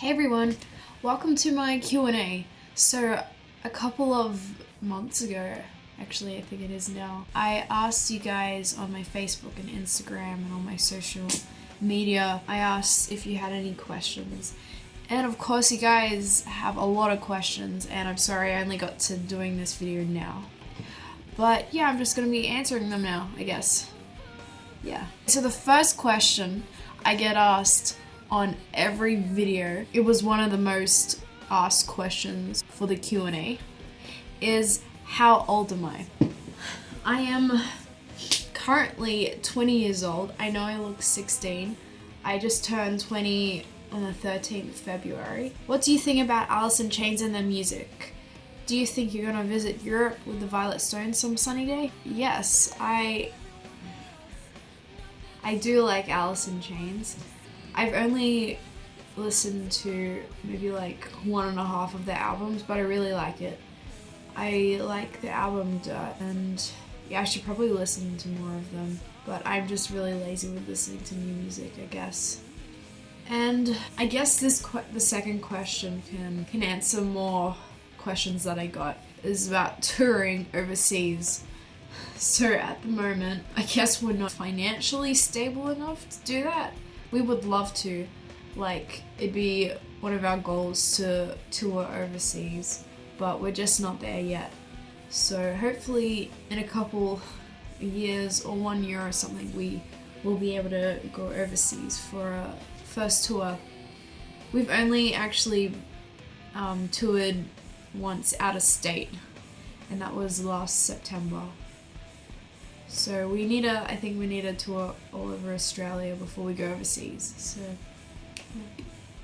Hey everyone, welcome to my Q&A. So a couple of months ago, actually I think it is now, I asked you guys on my Facebook and Instagram and on my social media, I asked if you had any questions. And of course you guys have a lot of questions, and I'm sorry I only got to doing this video now. But yeah, I'm just going to be answering them now, I guess. Yeah. So the first question I get asked on every video, it was one of the most asked questions for the Q&A, is how old am I? I am currently 20 years old. I know I look 16. I just turned 20 on the 13th of February. What do you think about Alice in Chains and their music? Do you think you're gonna visit Europe with the Violet Stones some sunny day? Yes, I do like Alice in Chains. I've only listened to maybe like 1.5 of their albums, but I really like it. I like the album Dirt, and yeah, I should probably listen to more of them, but I'm just really lazy with listening to new music, I guess. And I guess the second question can answer more questions that I got, is about touring overseas. So at the moment, I guess we're not financially stable enough to do that. We would love to, like, it'd be one of our goals to tour overseas, but we're just not there yet. So hopefully in a couple years or 1 year or something, we will be able to go overseas for a first tour. We've only actually toured once out of state, and that was last September. So I think we need a tour all over Australia before we go overseas. So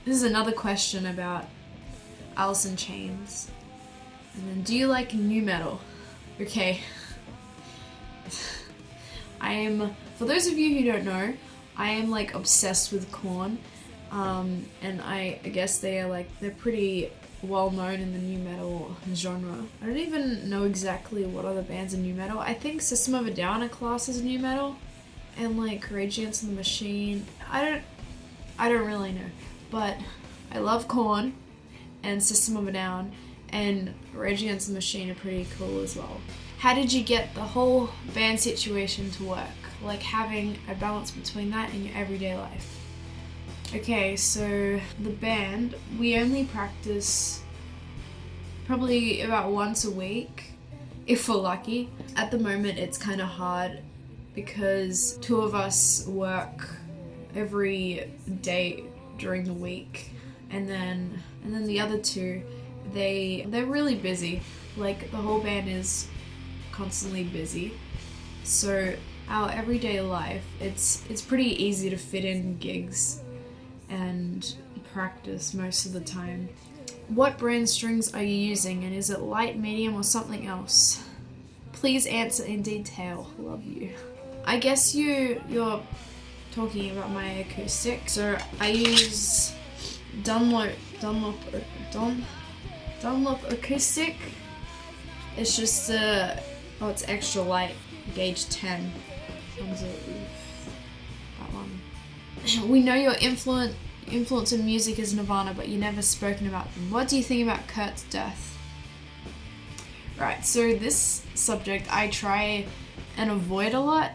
this is another question about Alice in Chains. And then, do you like nu metal? Okay. For those of you who don't know, I am like obsessed with Korn. And I guess they're pretty well known in the nu metal genre. I don't even know exactly what other bands are nu metal. I think System of a Down are classed as nu metal, and like Rage Against the Machine. I don't really know, but I love Korn and System of a Down, and Rage Against the Machine are pretty cool as well. How did you get the whole band situation to work? Like having a balance between that and your everyday life. Okay, so the band, we only practice probably about once a week, if we're lucky. At the moment, it's kind of hard because 2 of us work every day during the week, and then the other 2, they're really busy. Like the whole band is constantly busy. So our everyday life, it's pretty easy to fit in gigs and practice most of the time. What brand strings are you using, and is it light, medium, or something else? Please answer in detail. Love you. I guess you're talking about my acoustic. So I use Dunlop acoustic. It's just it's extra light, gauge 10. That one. We know your influence in music is Nirvana, but you've never spoken about them. What do you think about Kurt's death? Right, so this subject I try and avoid a lot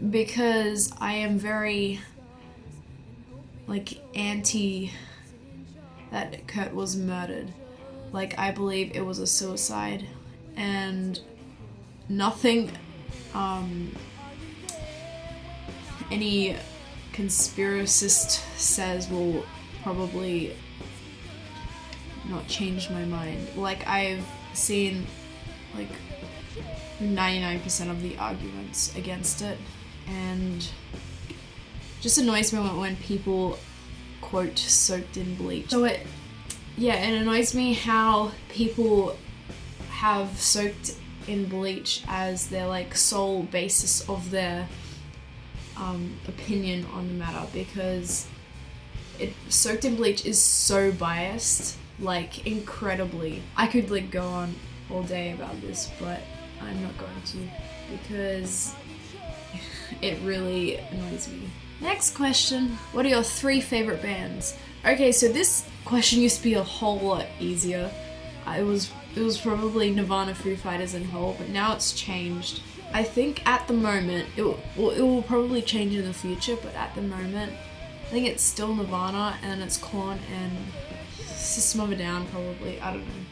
because I am very anti that Kurt was murdered. Like, I believe it was a suicide, and nothing any conspiracist says will probably not change my mind. Like, I've seen 99% of the arguments against it, and just annoys me when people quote soaked in bleach. So it annoys me how people have soaked in bleach as their sole basis of their opinion on the matter, because soaked in bleach is so biased, incredibly. I could go on all day about this, but I'm not going to, because it really annoys me. Next question, what are your 3 favorite bands? Okay, so this question used to be a whole lot easier. It was probably Nirvana, Foo Fighters, and Hole, but now it's changed. I think at the moment, it will probably change in the future, but at the moment, I think it's still Nirvana, and it's Korn and System of a Down probably, I don't know.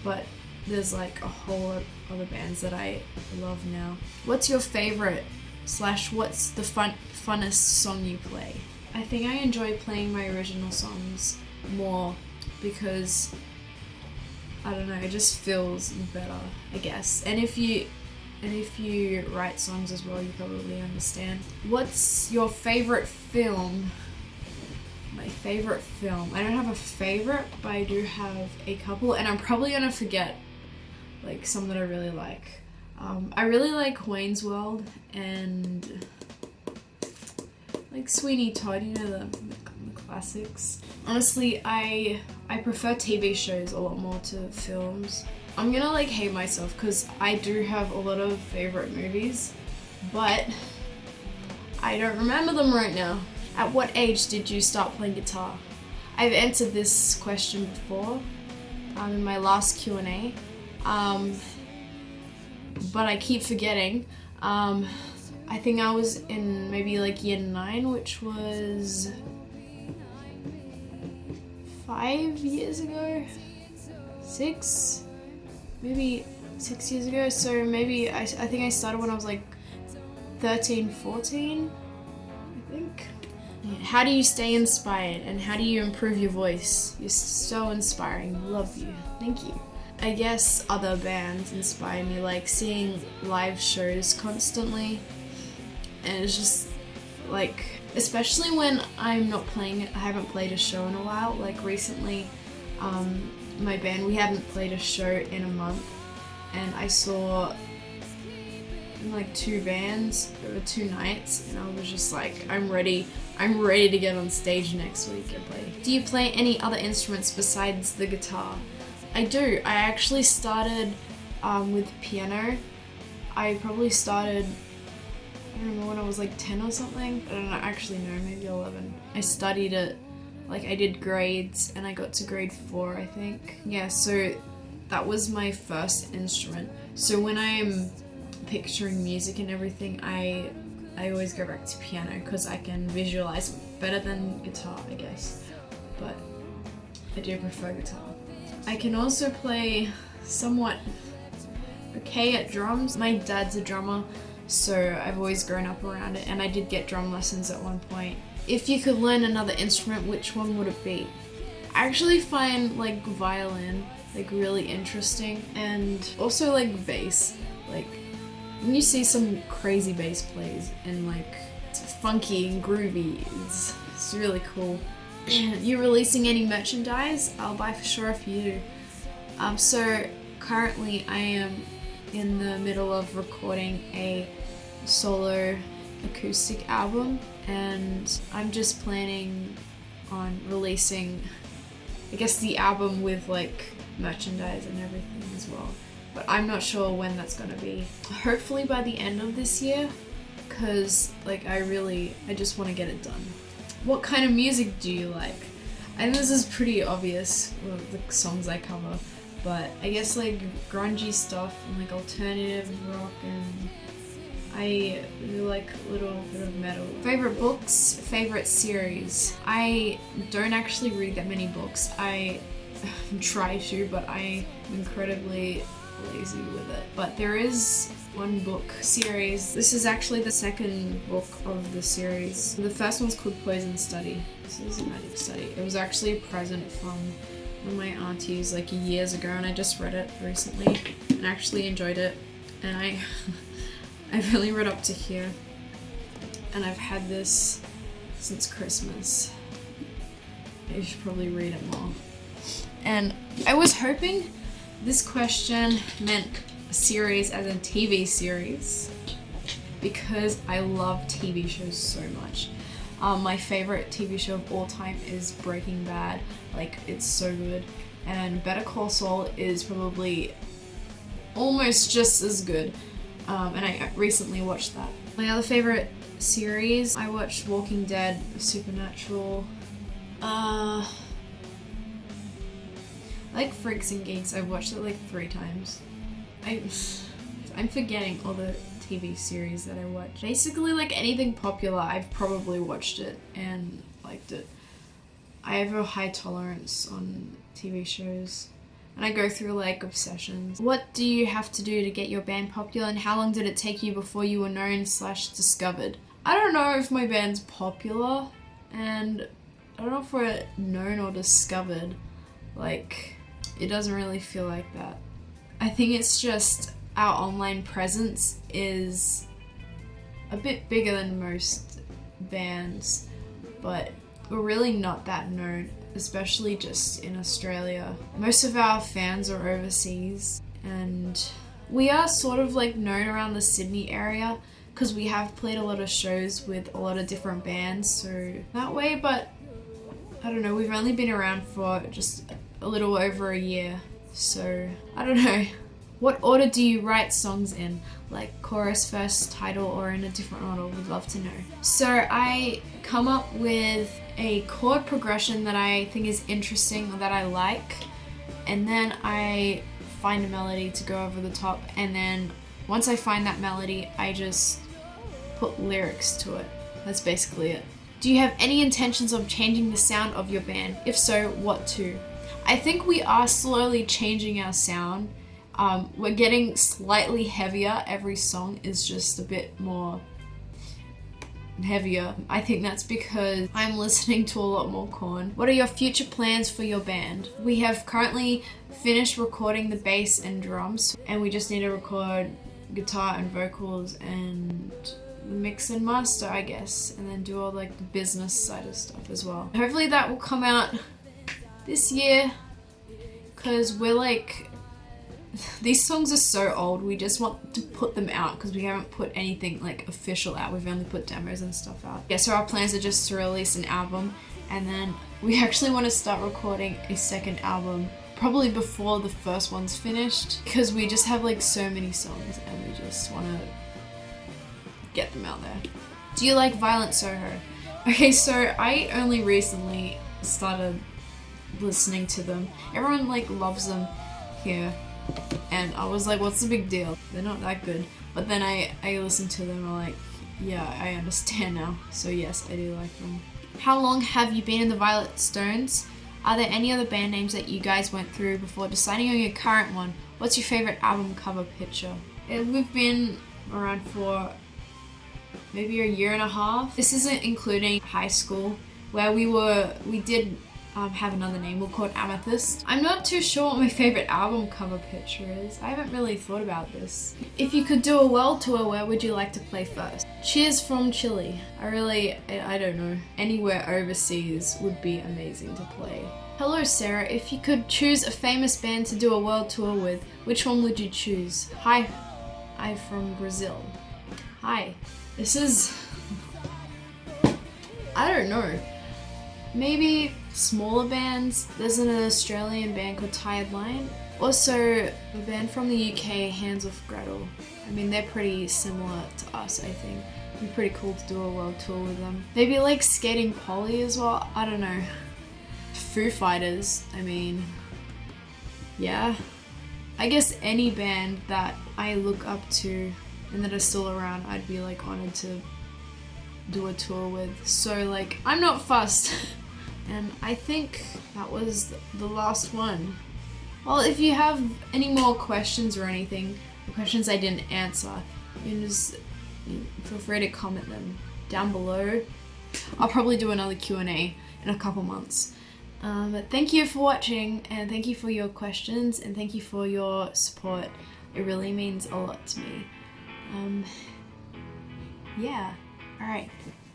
But there's like a whole lot of other bands that I love now. What's your favorite / what's the funnest song you play? I think I enjoy playing my original songs more because, I don't know, it just feels better, I guess. And if you write songs as well, you probably understand. What's your favorite film? My favorite film. I don't have a favorite, but I do have a couple, and I'm probably gonna forget like some that I really like. I really like Wayne's World and like Sweeney Todd, you know, the classics. Honestly, I prefer TV shows a lot more to films. I'm gonna like hate myself because I do have a lot of favorite movies, but I don't remember them right now. At what age did you start playing guitar? I've answered this question before in my last Q&A, but I keep forgetting. I think I was in maybe like year 9, which was 5 years ago, 6, maybe 6 years ago. So maybe I think I started when I was like 13, 14, I think. How do you stay inspired and how do you improve your voice? You're so inspiring. Love you. Thank you. I guess other bands inspire me, like seeing live shows constantly. And it's just like, especially when I'm not playing, I haven't played a show in a while. Like recently, my band, we hadn't played a show in a month, and I saw like 2 bands over 2 nights, and I was just like, I'm ready to get on stage next week and play. Do you play any other instruments besides the guitar? I do. I actually started with piano. I probably started, I don't know, when I was like 10 or something. I don't know, actually no, maybe 11. I studied it, like I did grades and I got to grade 4, I think. Yeah, so that was my first instrument. So when I'm picturing music and everything, I always go back to piano because I can visualize better than guitar, I guess. But I do prefer guitar. I can also play somewhat okay at drums. My dad's a drummer, so I've always grown up around it, and I did get drum lessons at one point. If you could learn another instrument, which one would it be? I actually find like violin like really interesting, and also like bass. Like when you see some crazy bass plays and like it's funky and groovy, it's really cool. You releasing any merchandise? I'll buy for sure if you do. So currently I am in the middle of recording a solo acoustic album, and I'm just planning on releasing, I guess, the album with like merchandise and everything as well. But I'm not sure when that's gonna be. Hopefully by the end of this year, because like I just want to get it done. What kind of music do you like? I think this is pretty obvious with the songs I cover, but I guess like grungy stuff and like alternative rock, and I really like a little bit of metal. Favorite books, favorite series. I don't actually read that many books. I try to, but I'm incredibly lazy with it. But there is one book series. This is actually the second book of the series. The first one's called Poison Study. This is a magic study. It was actually a present from one of my aunties like years ago, and I just read it recently and actually enjoyed it. And I've only read up to here, and I've had this since Christmas. I should probably read it more. And I was hoping this question meant a series as a TV series, because I love TV shows so much. My favorite TV show of all time is Breaking Bad. Like, it's so good. And Better Call Saul is probably almost just as good. And I recently watched that. My other favorite series, I watched Walking Dead, Supernatural. I like Freaks and Geeks. I've watched it like 3 times. I'm forgetting all the TV series that I watch. Basically, like anything popular, I've probably watched it and liked it. I have a high tolerance on TV shows. And I go through like obsessions. What do you have to do to get your band popular, and how long did it take you before you were known/discovered? I don't know if my band's popular, and I don't know if we're known or discovered. Like, it doesn't really feel like that. I think it's just our online presence is a bit bigger than most bands, but we're really not that known, especially just in Australia. Most of our fans are overseas, and we are sort of like known around the Sydney area because we have played a lot of shows with a lot of different bands, so that way. But I don't know, we've only been around for just a little over a year, so I don't know. What order do you write songs in? Like chorus, verse, title, or in a different order? We'd love to know. So I come up with a chord progression that I think is interesting or that I like, and then I find a melody to go over the top, and then once I find that melody, I just put lyrics to it. That's basically it. Do you have any intentions of changing the sound of your band? If so, what to? I think we are slowly changing our sound. We're getting slightly heavier. Every song is just a bit more heavier. I think that's because I'm listening to a lot more Korn. What are your future plans for your band? We have currently finished recording the bass and drums, and we just need to record guitar and vocals and mix and master, I guess, and then do all like the business side of stuff as well. Hopefully that will come out this year, because we're like, these songs are so old, we just want to put them out because we haven't put anything like official out. We've only put demos and stuff out. Yeah, so our plans are just to release an album, and then we actually want to start recording a second album probably before the first one's finished, because we just have like so many songs and we just want to get them out there. Do you like Violent Soho? Okay, so I only recently started listening to them. Everyone like loves them here, and I was like, what's the big deal? They're not that good. But then I listened to them and I'm like, yeah, I understand now. So yes, I do like them. How long have you been in the Violet Stones? Are there any other band names that you guys went through before deciding on your current one? What's your favorite album cover picture? We've been around for maybe a year and a half. This isn't including high school, where we did have another name. We're called Amethyst. I'm not too sure what my favorite album cover picture is. I haven't really thought about this. If you could do a world tour, where would you like to play first? Cheers from Chile. I don't know. Anywhere overseas would be amazing to play. Hello Sarah, if you could choose a famous band to do a world tour with, which one would you choose? Hi, I'm from Brazil. Hi. This is, I don't know. Maybe smaller bands. There's an Australian band called Tired Line. Also, a band from the UK, Hands Off Gretel. I mean, they're pretty similar to us, I think. It'd be pretty cool to do a world tour with them. Maybe like Skating Polly as well. I don't know. Foo Fighters. I mean, yeah. I guess any band that I look up to and that are still around, I'd be like honored to do a tour with. So like, I'm not fussed. And I think that was the last one. Well, if you have any more questions or anything, the questions I didn't answer, you can just feel free to comment them down below. I'll probably do another Q&A in a couple months. But thank you for watching, and thank you for your questions, and thank you for your support. It really means a lot to me. Yeah. Alright.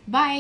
Bye!